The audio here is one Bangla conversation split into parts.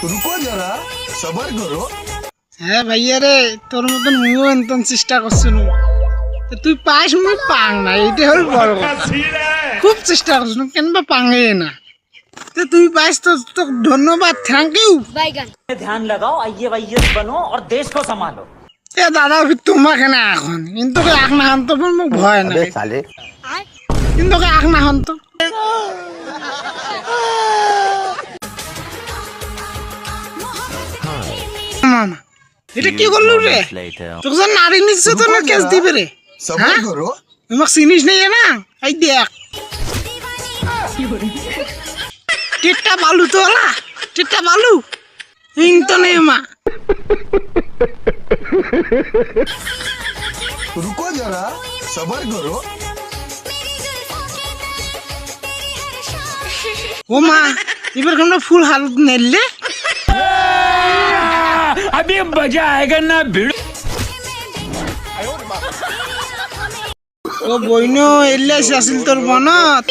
रुको जरा सबर करो। হ্যাঁ ভাইয়া রে, তোর মতন মুও এনতন চেষ্টা করছিল, তুই পাস মুই পাং না, এইটা হল বড় কথা। খুব চেষ্টা করছিল কেনবা পাঙে না, তুই পাইস তো তোকে ধন্যবাদ, থ্যাংক ইউ। ध्यान लगाओ, आईएएस बनो और देश को संभालो। এ দাদা তোমাকে না এখন কিন্তু আখ না হন তো মোক ভয় না, কিন্তু আখ না হন তো মামা এটা কি করলু রে? তোকে যে নারী নির্যাতনের কেস দিবে রে, सबर करो। তোমাক চিনিস নেই না? এই দেখ টিটটা বালু তো না, টিটটা বালু হিং তো নেই মা। रुको जरा सबर करो। ও মা এবার আমরা ফুল হালত নেলে अभी मजा आएगा ना भिड़। ও বইন এলে আসিল তোর বনত।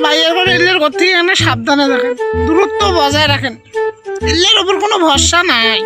ভাই এবার এলের ঘর থেকে এখানে সাবধানে রাখেন, দূরত্ব বজায় রাখেন, এলের ওপর কোনো ভরসা নাই।